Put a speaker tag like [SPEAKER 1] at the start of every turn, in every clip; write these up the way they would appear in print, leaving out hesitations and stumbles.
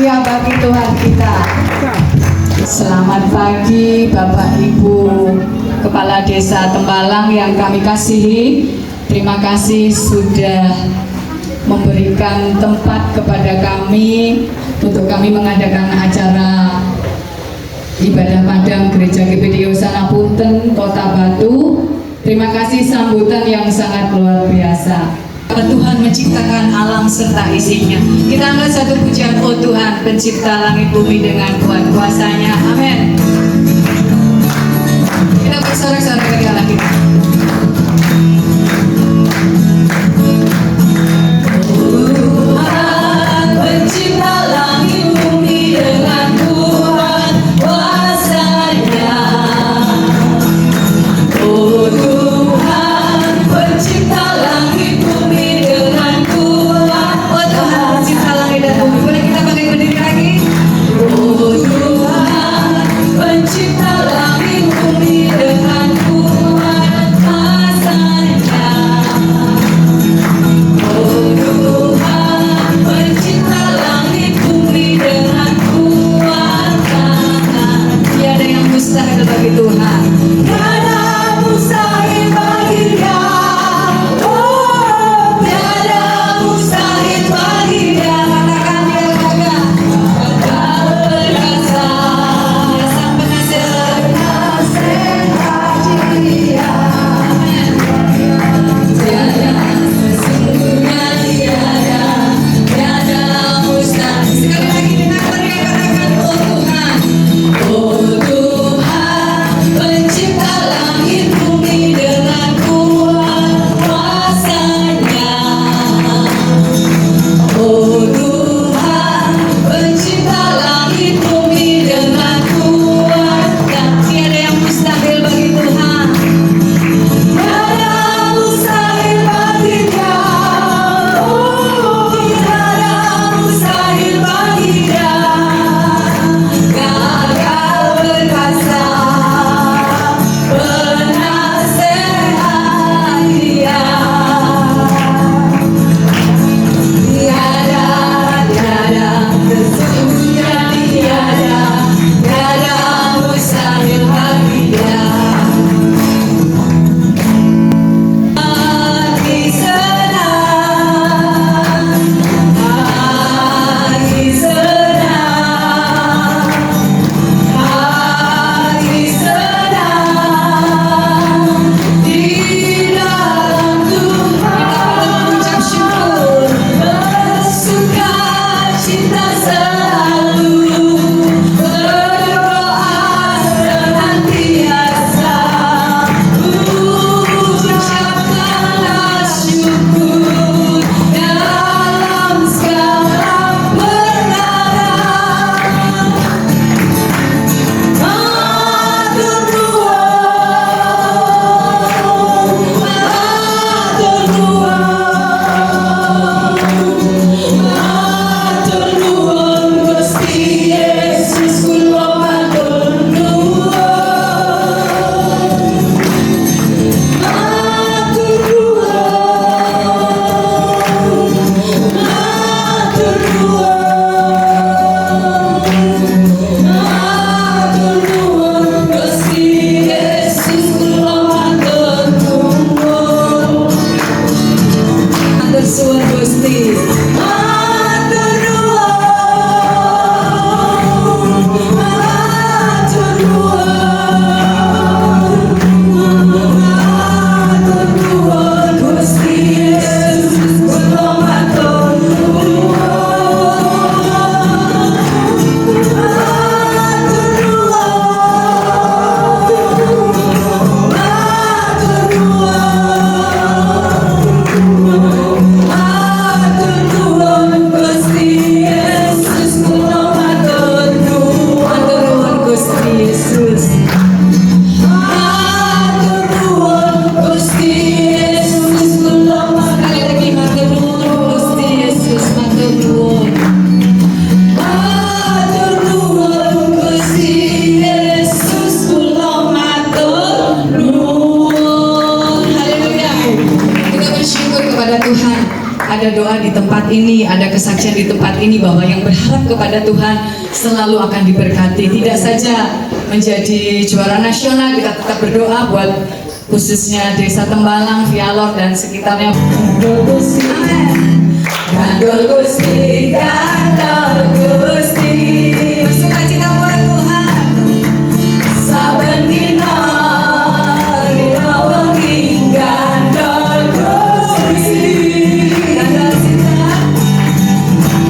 [SPEAKER 1] terpujilah bagi Tuhan kita. Selamat pagi Bapak Ibu Kepala Desa Tembalang yang kami kasihi. Terima kasih sudah memberikan tempat kepada kami untuk kami mengadakan acara ibadah padang Gereja GPD Hosana Punten, Kota Batu. Terima kasih sambutan yang sangat luar biasa. Tuhan menciptakan alam serta isinya. Kita angkat satu pujian, oh Tuhan pencipta langit bumi dengan kuat kuasanya. Amin. Kita bersorak-sorak ketiga lagi. Tuhan pencipta langit bumi dengan kuat kuasanya. Oh Tuhan pencipta langit bumi dengan kuat. Oh Tuhan pencipta langit dan bumi. Boleh kita pakai berdiri lagi? Oh Tuhan pencipta langit bumi dengan kuat kuasanya. Oh Tuhan pencipta langit bumi dengan kuat tangan. Tiada yang mustahil bagi Tuhan. Tiada mustahil bagi Dia. Oh, tiada mustahil bagi Dia. Katakan Dia gagah, gagah perkasa. Dia sang penasihat, penasihat Dia. Tiada, sesungguhnya tiada mustahil. Sekali lagi dengan meriah katakan, oh Tuhan. Oh Tuhan pencipta langit bumi dengan kuat kuasanya. Oh Tuhan pencipta langit bumi dengan kuat, dan tiada yang mustahil bagi Tuhan. Tiada mustahil bagi Dia. Oh, tiada mustahil bagi Dia. Gagah perkasa, penasehat Dia. Tiada, sesungguhnya tiada mustahil bagi Dia. Hati senang, hati senang, hati senang di dalam Tuhan. Kita syukur, bersuka cita selalu, berdoa senantiasa. Ucapkanlah syukur dalam segala perkara. Matur nuwun, matur nuwun, Gusti Yesus kula matur nuwun. Matur nuwun, Gusti Yesus kula matur nuwun. Matur suwun Gusti. Matur nuwun, matur nuwun, Gusti Yesus kula matur nuwun. ada doa di tempat ini, ada kesaksian di tempat ini bahwa yang berharap kepada Tuhan selalu akan diberkati. Tidak saja menjadi juara nasional, kita tetap berdoa buat khususnya Desa Tembalang, Vialor dan sekitarnya. Gandol Gusti, Gandol Gusti, bersukacita buat Tuhan. Saben dina dina wengi Gandol Gusti, Gandol Gusti,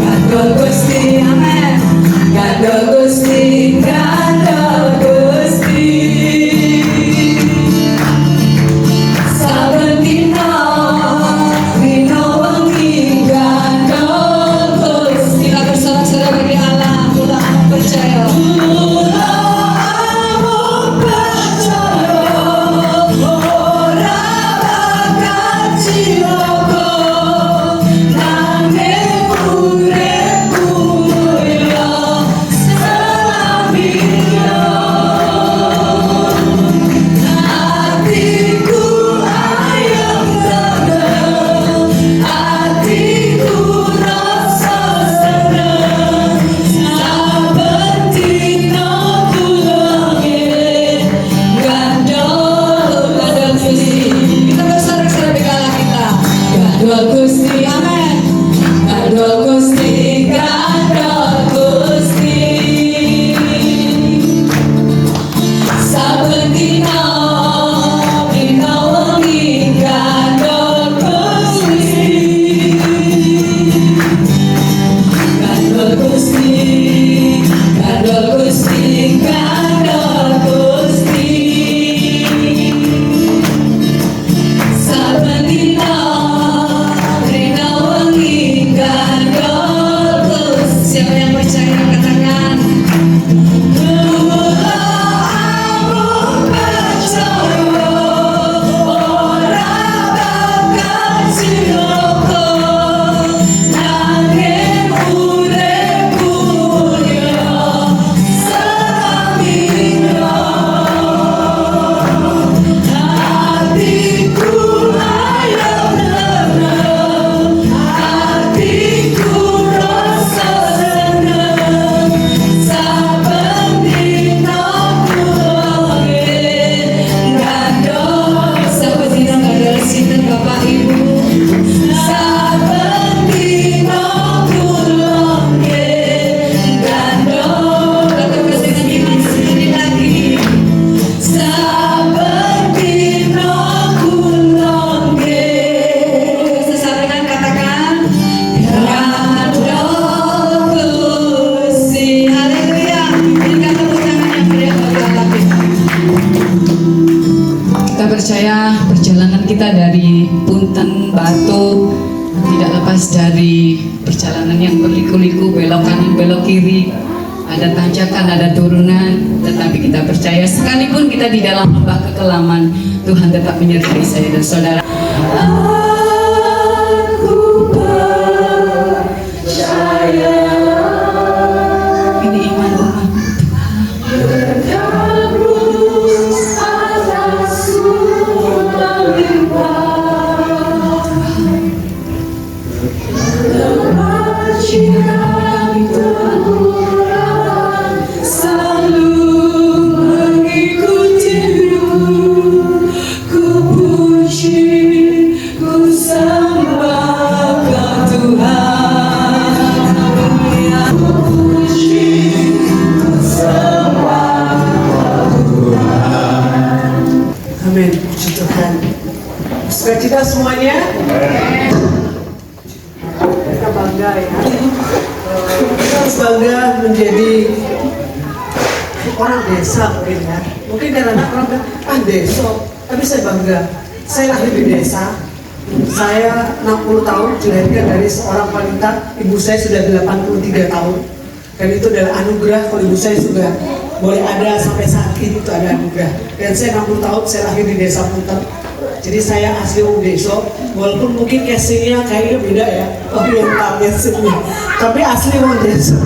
[SPEAKER 1] Gandol Gusti, amin. Gandol Gusti, Gandol Gusti, saben dina dina wengi Gandol Gusti. Kita bersorak-sorai bagi Allah, mula aku percaya. Percaya perjalanan kita dari Punten, Batu tidak lepas dari perjalanan yang berliku-liku, belok kanan, belok kiri, ada tanjakan, ada turunan, tetapi kita percaya sekalipun kita di dalam lembah kekelaman, Tuhan tetap menyertai saya dan saudara. Aku percaya. Ini iman umat
[SPEAKER 2] Sukacita semuanya. Kita bangga ya. Kita harus bangga menjadi orang desa mungkin ya. Mungkin karena orang bilang, desa. Tapi saya bangga. Saya lahir di desa. Saya 60 tahun dilahirkan dari seorang wanita. Ibu saya sudah 83 tahun. Dan itu adalah anugerah kalau ibu saya sudah boleh ada sampai saat ini, itu ada anugerah. Dan saya 60 tahun saya lahir di desa Punten. Jadi saya asli orang desa, walaupun mungkin casingnya kayaknya beda ya, orientalnya semua, tapi asli orang desa,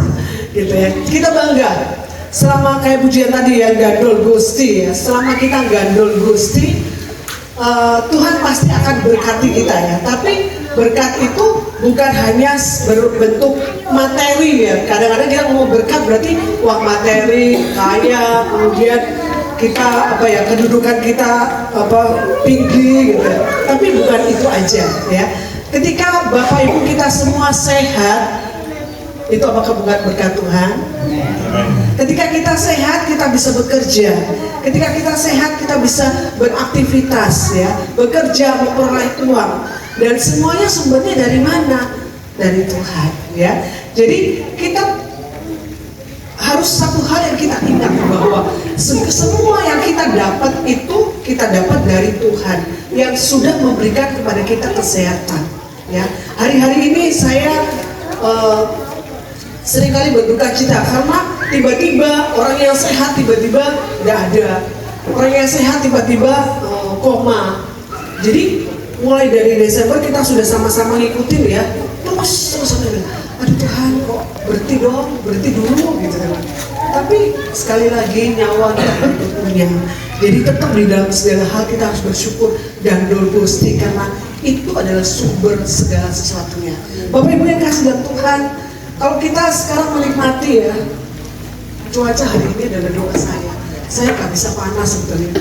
[SPEAKER 2] gitu ya. Kita bangga, selama kayak pujian tadi ya, gandol Gusti ya, selama kita gandol Gusti, Tuhan pasti akan berkati kita ya. Tapi berkat itu bukan hanya berbentuk materi ya. Kadang-kadang kita ngomong berkat berarti uang materi, kaya, kemudian kita kedudukan kita tinggi gitu. Tapi bukan itu aja ya. Ketika Bapak Ibu kita semua sehat, itu apakah bukan berkat Tuhan? Ketika kita sehat, kita bisa bekerja. Ketika kita sehat, kita bisa beraktivitas ya, bekerja, memperoleh uang. Dan semuanya sumbernya dari mana? Dari Tuhan ya. Jadi kita harus satu hal yang kita ingat, bahwa semua yang kita dapat itu kita dapat dari Tuhan yang sudah memberikan kepada kita kesehatan ya. Hari-hari ini saya seringkali berduka cita karena tiba-tiba orang yang sehat tiba-tiba tidak ada, orang yang sehat tiba-tiba koma. Jadi mulai dari Desember kita sudah sama-sama ngikutin ya, terus aduh Tuhan kok berhenti dulu gitu kan. Tapi sekali lagi nyawa kita punya, jadi tetap di dalam segala hal kita harus bersyukur dan bergusti karena itu adalah sumber segala sesuatunya. Bapak Ibu yang kasih dalam Tuhan, kalau kita sekarang menikmati ya, cuaca hari ini adalah doa saya nggak bisa panas sebetulnya.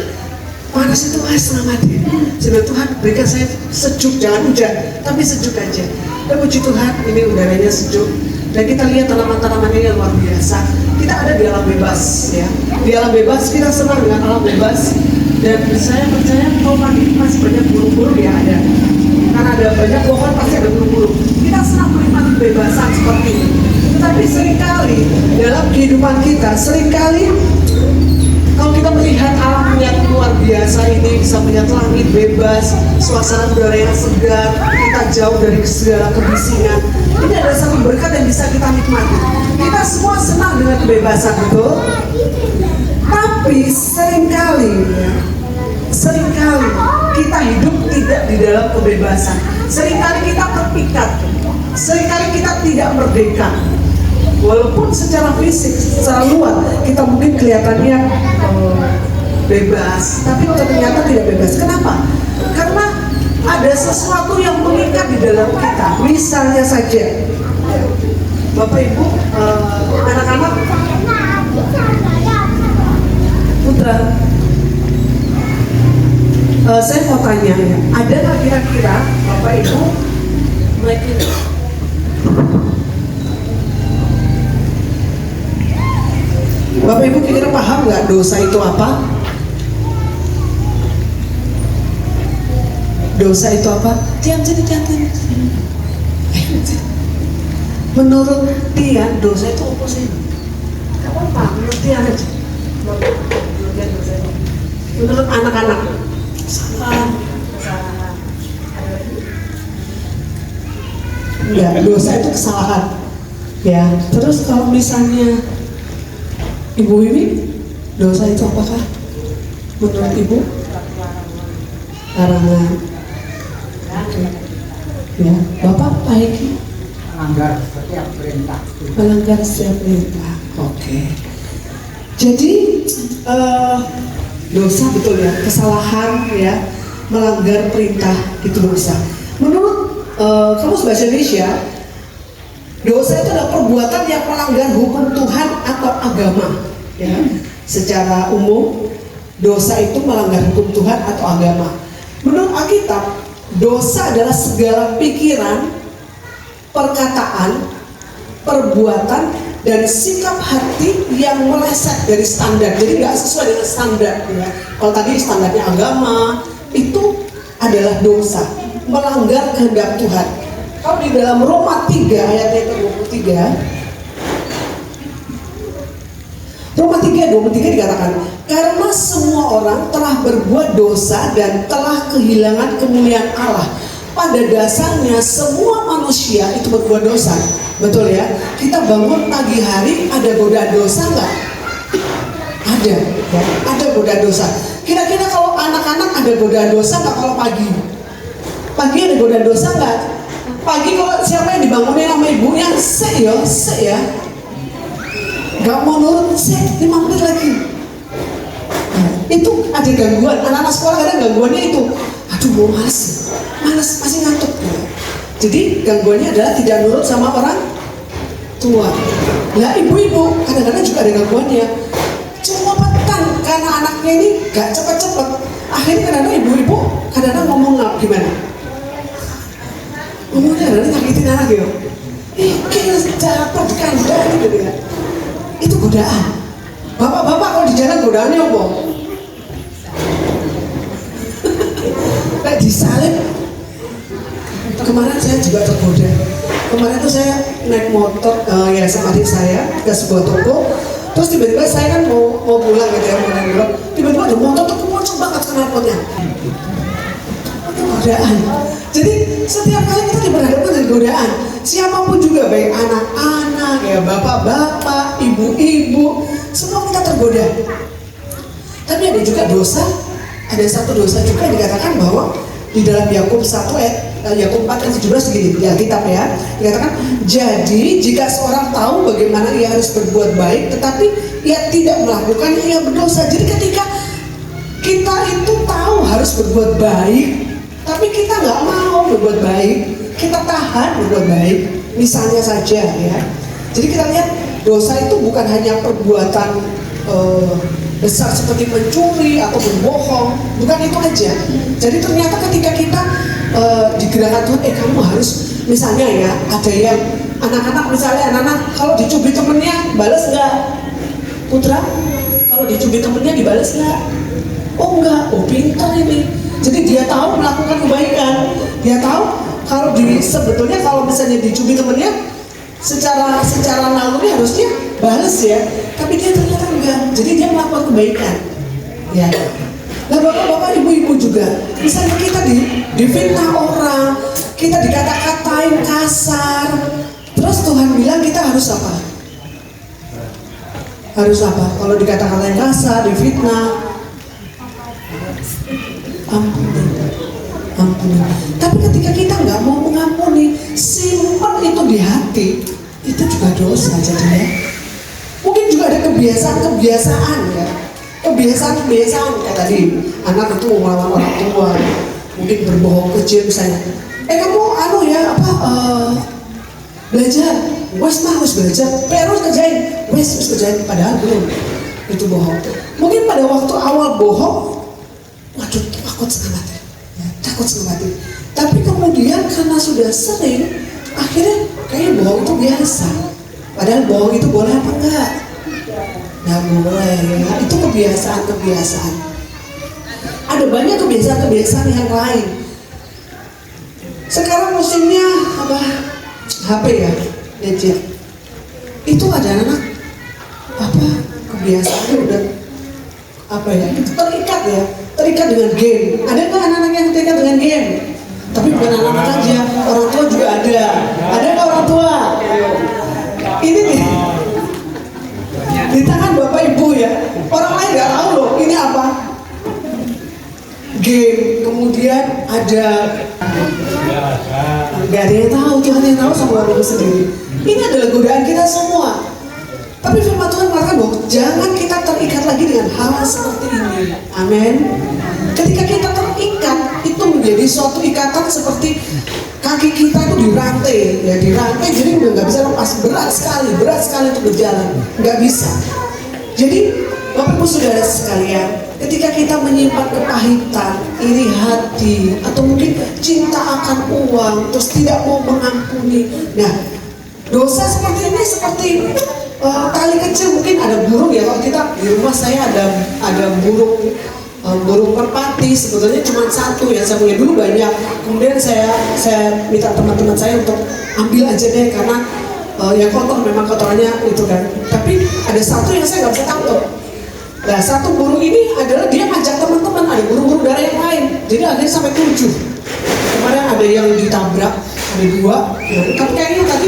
[SPEAKER 2] Panas itu selamat ya. Sebenarnya Tuhan berikan saya sejuk, jangan hujan, tapi sejuk aja. Dan puji Tuhan, ini udaranya sejuk. Dan kita lihat tanaman-tanamannya yang luar biasa. Kita ada di alam bebas ya. Di alam bebas kita senang dengan alam bebas. Dan saya percaya kalau pagi masih banyak burung-burung ya ada. Karena ada banyak pohon pasti ada burung-burung. Kita senang menikmati kebebasan seperti ini. Tetapi seringkali dalam kehidupan kita, kalau kita melihat alam yang luar biasa ini, bisa melihat langit bebas, suasana udara yang segar, kita jauh dari segala kebisingan. Ini adalah satu berkat yang bisa kita nikmati. Kita semua senang dengan kebebasan, betul? Tapi seringkali kita hidup tidak di dalam kebebasan. Seringkali kita terpikat, seringkali kita tidak merdeka. Walaupun secara fisik, secara luar kita mungkin kelihatannya bebas, tapi ternyata tidak bebas. Kenapa? Karena ada sesuatu yang mengikat di dalam kita. Misalnya saja, Bapak Ibu, anak-anak, putra, saya mau tanya ya, ada nggak kira-kira Bapak Ibu Bapak Ibu kira-kira paham nggak dosa itu apa? Dosa itu apa? Diam. Menurut Tian, dosa itu apa sih? Kamu paham? Menurut Tian aja. Menurut anak-anak, salah. Enggak, dosa itu kesalahan. Ya, terus kalau misalnya Ibu Wiwi, dosa itu apakah? Menurut Ibu? Larangan. Ya, Bapak Pak Eki?
[SPEAKER 3] Melanggar setiap perintah.
[SPEAKER 2] Melanggar setiap perintah. Oke. Jadi dosa betul ya, kesalahan ya, melanggar perintah itu dosa. Menurut Kamus Bahasa Indonesia, dosa itu adalah perbuatan yang melanggar hukum Tuhan atau agama. Ya, secara umum dosa itu melanggar hukum Tuhan atau agama. Menurut Alkitab, dosa adalah segala pikiran, perkataan, perbuatan, dan sikap hati yang meleset dari standar. Jadi nggak sesuai dengan standar. Ya. Kalau tadi standarnya agama, itu adalah dosa, melanggar kehendak Tuhan. Kalau di dalam Roma 3 ayat yang ke-23, Roma 3:23 dikatakan, karena semua orang telah berbuat dosa dan telah kehilangan kemuliaan Allah. Pada dasarnya semua manusia itu berbuat dosa. Betul ya? Kita bangun pagi hari, ada godaan dosa nggak? Ada, ya? Ada godaan dosa. Kira-kira kalau anak-anak ada godaan dosa nggak kalau pagi? Pagi ada godaan dosa nggak? Pagi kalau siapa yang dibangunin sama ibunya, se ya. Gak mau nurut, 5 menit lagi. Nah, itu ada gangguan. Anak-anak sekolah kadang gangguannya itu, aduh mau malas, masih ngantuk. Jadi gangguannya adalah tidak nurut sama orang tua. Nah ibu-ibu kadang-kadang juga ada gangguannya. Cepetan karena anaknya ini gak cepet-cepet. Akhirnya kadang-kadang ibu-ibu kadang-kadang ngomong gimana? Ngomongnya adalah nyakitin anak ya. Kayaknya jatuh di kandang gitu ya. Itu godaan. Bapak-bapak kalau di jalan godaannya apa? Kayak disalib. Kemarin saya juga tergoda. Kemarin tuh saya naik motor ya sama adik saya ke sebuah toko. Terus tiba-tiba saya kan mau pulang gitu ya, pulang. Tiba-tiba ada motor tuh muncul banget knalpotnya. Itu godaan. Jadi setiap kali kita diperhadapkan dengan godaan, siapapun juga, baik anak-anak, ya bapak-bapak, ibu-ibu, semua kita tergoda. Tapi ada juga dosa, ada satu dosa juga yang dikatakan bahwa di dalam Yakub 1 Yakub 4 ayat 17 begini di Alkitab ya, dikatakan, jadi jika seorang tahu bagaimana ia harus berbuat baik tetapi ia tidak melakukan, ia berdosa. Jadi ketika kita itu tahu harus berbuat baik tapi kita nggak mau berbuat baik, kita tahan berbuat baik, misalnya saja ya. Jadi kita lihat dosa itu bukan hanya perbuatan besar seperti mencuri atau berbohong, bukan itu aja. Jadi ternyata ketika kita digerakkan Tuhan, kamu harus, misalnya ya, ada yang anak-anak misalnya, anak-anak kalau dicubit temennya balas nggak? Putra, kalau dicubit temennya dibalas nggak? Oh enggak, oh pintar ini. Jadi dia tahu melakukan kebaikan, dia tahu kalau sebetulnya kalau misalnya dicubit temennya secara naluri harusnya balas ya, tapi dia ternyata enggak, jadi dia melakukan kebaikan ya. Nah bapak-bapak, ibu-ibu juga, misalnya kita difitnah orang, kita dikata-katain kasar, terus Tuhan bilang kita harus apa? Harus apa? Kalau dikata-katain kasar, difitnah, ampuni. Tapi ketika kita nggak mau mengampuni, simpan itu di hati, itu juga dosa jadinya. Mungkin juga ada kebiasaan ya, kebiasaan kayak tadi anak itu melawan orang tua, mungkin berbohong kecil misalnya. Kamu belajar, harus belajar, harus kerjain, padahal belum, itu bohong. Mungkin pada waktu awal bohong, waduh takut setengah mati. Tapi kemudian karena sudah sering, akhirnya kayaknya bohong itu biasa. Padahal bohong itu boleh apa enggak? Nggak boleh ya. Itu kebiasaan. Ada banyak kebiasaan yang lain. Sekarang musimnya apa? HP ya, gadget. Itu ada anak kebiasaannya udah terikat dengan game. Ada nggak anak-anak yang terikat dengan game? Tapi bukan anak-anak aja, orang tua juga ada. Ada nggak orang tua? Ini nih di tangan bapak ibu ya. Orang lain nggak tahu loh. Ini apa? Game. Kemudian ada nggak ada yang tahu. Tuhan yang tahu sama bapak sendiri. Ini adalah godaan kita semua. Tapi firman Tuhan mengatakan bahwa jangan kita terikat lagi dengan hal seperti ini. Amin. Ketika kita terikat, itu menjadi suatu ikatan seperti kaki kita itu dirantai, jadi udah nggak bisa lepas. Berat sekali untuk berjalan, nggak bisa. Jadi Bapak Ibu Saudara sekalian, ketika kita menyimpan kepahitan, iri hati, atau mungkin cinta akan uang, terus tidak mau mengampuni, nah dosa seperti ini seperti tali kecil. Mungkin ada burung ya, kalau kita di rumah saya ada burung merpati, sebetulnya cuma satu ya, saya punya dulu banyak. Kemudian saya minta teman-teman saya untuk ambil aja deh, karena yang kotor memang kotorannya itu kan. Tapi ada satu yang saya nggak bisa tangkap. Nah satu burung ini adalah dia ngajak teman-teman, ada burung-burung darah yang lain, jadi akhirnya sampai 7. Kemarin ada yang ditabrak, ada 2 ya, tapi kayaknya tadi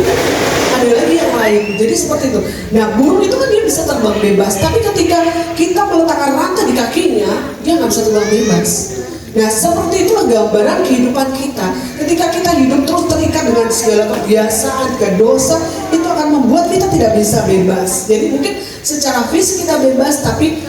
[SPEAKER 2] ada lagi yang lain. Jadi seperti itu. Nah burung itu kan dia bisa terbang bebas, tapi ketika kita meletakkan rantai di kakinya, dia nggak bisa terbang bebas. Nah seperti itulah gambaran kehidupan kita. Ketika kita hidup terus terikat dengan segala kebiasaan, dosa, itu akan membuat kita tidak bisa bebas. Jadi mungkin secara fisik kita bebas, tapi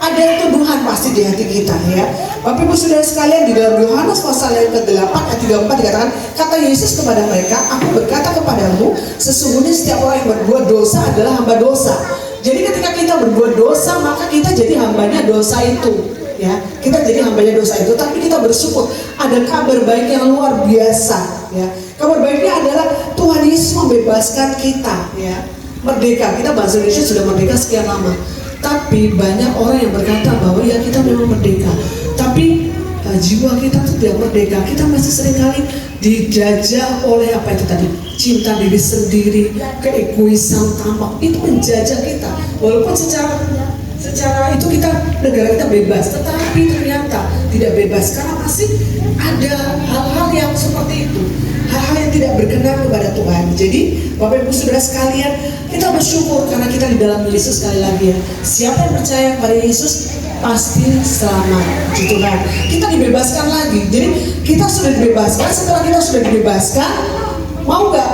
[SPEAKER 2] Ada tuduhan pasti di hati kita ya. Bapak Ibu Saudara sekalian, di dalam Yohanes pasal yang ke-8 ayat 34 dikatakan, kata Yesus kepada mereka, aku berkata kepadamu, sesungguhnya setiap orang yang berbuat dosa adalah hamba dosa. Jadi ketika kita berbuat dosa, maka kita jadi hambanya dosa itu. Ya, kita jadi hambanya dosa itu, tapi kita bersyukur ada kabar baik yang luar biasa. Ya, kabar baiknya adalah Tuhan Yesus membebaskan kita. Ya, merdeka. Kita bahasa Indonesia sudah merdeka sekian lama. Tapi banyak orang yang berkata bahwa ya kita memang merdeka, tapi jiwa kita tuh tidak merdeka. Kita masih seringkali dijajah oleh apa itu tadi, cinta diri sendiri, keegoisan tampak itu menjajah kita. Walaupun secara itu negara kita bebas, tetapi ternyata tidak bebas karena masih ada hal-hal yang seperti itu, hal-hal yang tidak berkenan kepada Tuhan. Jadi Bapak Ibu Saudara sekalian, kita bersyukur karena kita di dalam Yesus. Sekali lagi ya, siapa yang percaya kepada Yesus pasti selamat di Tuhan. Kita dibebaskan lagi. Jadi kita sudah dibebaskan. Setelah kita sudah dibebaskan, mau nggak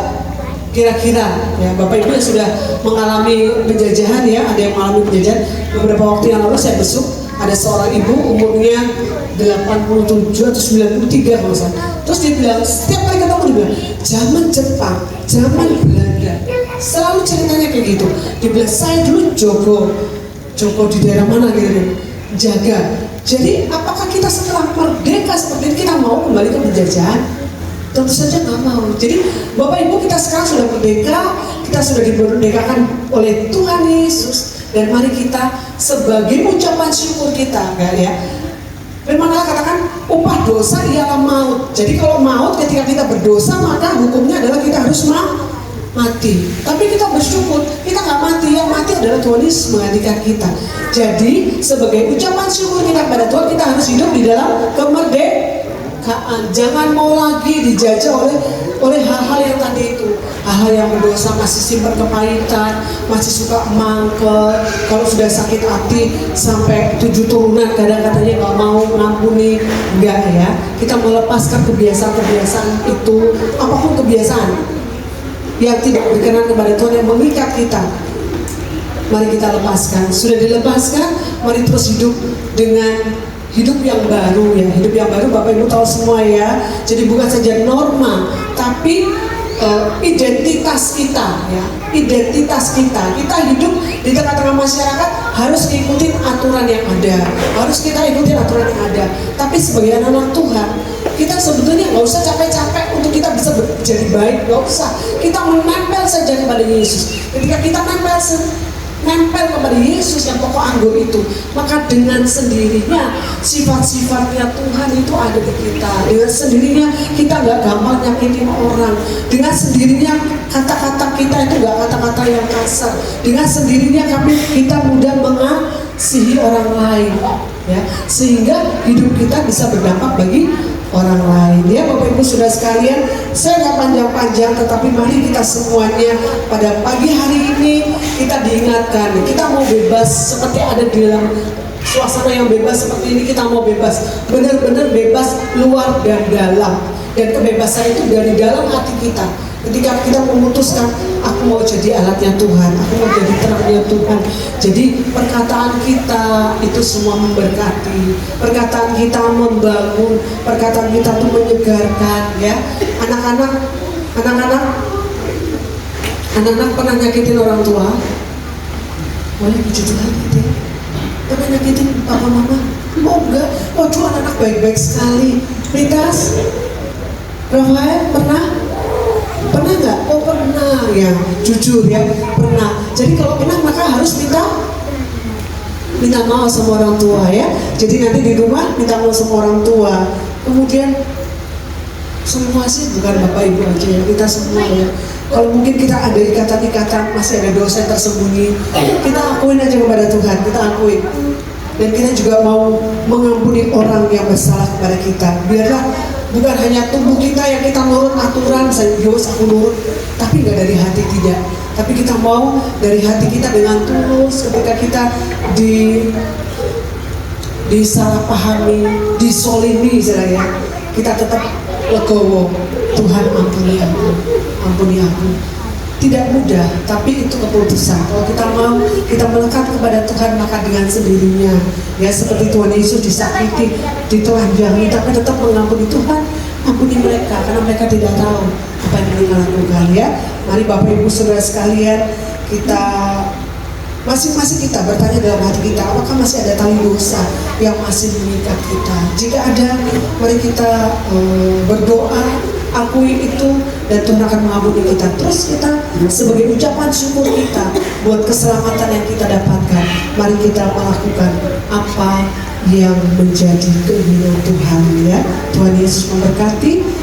[SPEAKER 2] kira-kira ya Bapak Ibu yang sudah mengalami penjajahan ya, ada yang mengalami penjajahan. Beberapa waktu yang lalu saya besuk, ada seorang ibu umurnya 87 atau 93 kalau salah. Terus dia bilang, setiap kali ketemu dia bilang, zaman Jepang, zaman Belanda, selalu ceritanya kayak gitu. Dia bilang, saya dulu Joko di daerah mana gitu, jaga. Jadi apakah kita setelah merdeka seperti ini kita mau kembali ke penjajahan? Tentu saja nggak mau. Jadi Bapak Ibu, kita sekarang sudah merdeka, kita sudah dimerdekakan oleh Tuhan Yesus, dan mari kita sebagai ucapan syukur kita, ya. Firman Allah katakan upah dosa ialah maut. Jadi kalau maut ketika kita berdosa, maka hukumnya adalah kita harus mati. Tapi kita bersyukur kita nggak mati, yang mati adalah Tuhan Yesus menggantikan kita. Jadi sebagai ucapan syukur kita pada Tuhan, kita harus hidup di dalam kemerdekaan. Jangan mau lagi dijajah oleh hal-hal yang tadi itu, hal-hal yang berdosa, masih simpan kepahitan, masih suka mangkel. Kalau sudah sakit hati sampai 7 turunan kadang-kadangnya nggak mau mengampuni. Enggak ya, kita melepaskan kebiasaan-kebiasaan itu, apapun kebiasaan yang tidak berkenan kepada Tuhan yang mengikat kita, mari kita lepaskan. Sudah dilepaskan, mari terus hidup dengan hidup yang baru ya. Hidup yang baru Bapak Ibu tahu semua ya. Jadi bukan saja norma, tapi identitas kita ya. Identitas kita hidup di tengah-tengah masyarakat harus ikutin aturan yang ada. Harus kita ikutin aturan yang ada. Tapi sebagai anak-anak Tuhan, kita sebetulnya nggak usah capek-capek untuk kita bisa jadi baik, nggak usah. Kita menempel saja kepada Yesus. Ketika kita nempel kepada Yesus yang pokok anggur itu, maka dengan sendirinya sifat-sifatnya Tuhan itu ada di kita. Dengan sendirinya kita nggak gampang nyakitin orang. Dengan sendirinya kata-kata kita itu nggak kata-kata yang kasar. Dengan sendirinya kita mudah mengasihi orang lain, ya, sehingga hidup kita bisa berdampak bagi orang lain. Ya Bapak Ibu Saudara sekalian, saya nggak panjang-panjang, tetapi mari kita semuanya pada pagi hari ini kita diingatkan, kita mau bebas seperti ada di dalam suasana yang bebas seperti ini. Kita mau bebas, benar-benar bebas luar dan dalam, dan kebebasan itu dari dalam hati kita. Ketika kita memutuskan, aku mau jadi alatnya Tuhan, aku mau jadi terangnya Tuhan. Jadi perkataan kita itu semua memberkati, perkataan kita membangun, perkataan kita itu menyegarkan ya. Anak-anak pernah nyakitin orang tua? Boleh jujur aja, pernah nyakitin papa mama? Oh enggak, waduh anak-anak baik-baik sekali. Ritas, Rafael pernah nggak? Oh pernah ya, jujur ya, pernah. Jadi kalau pernah maka harus minta maaf sama orang tua ya. Jadi nanti di rumah minta maaf sama orang tua. Kemudian semua sih bukan Bapak Ibu aja ya, kita semua ya. Kalau mungkin kita ada ikatan-ikatan, masih ada dosa yang tersembunyi, kita akuin aja kepada Tuhan, kita akuin. Dan kita juga mau mengampuni orang yang bersalah kepada kita. Biarlah bukan hanya tubuh kita yang kita nurut aturan, saya aku nurut, tapi nggak dari hati, tidak. Tapi kita mau dari hati kita dengan tulus. Ketika kita disalahpahami, disolimi, saya kita tetap legowo. Tuhan ampuni aku. Tidak mudah, tapi itu keputusan. Kalau kita mau kita melekat kepada Tuhan, maka dengan sendirinya ya seperti Tuhan Yesus disakiti, ditelanjangi, tapi tetap mengampuni. Tuhan, ampuni mereka karena mereka tidak tahu apa yang mereka lakukan ya. Mari Bapak Ibu Saudara sekalian, kita masing-masing kita bertanya dalam hati kita, apakah masih ada tali dosa yang masih mengikat kita? Jika ada, mari kita berdoa, akui itu, dan Tuhan akan mengampuni kita. Terus kita sebagai ucapan syukur kita buat keselamatan yang kita dapatkan, mari kita melakukan apa yang menjadi keinginan Tuhan ya. Tuhan Yesus memberkati.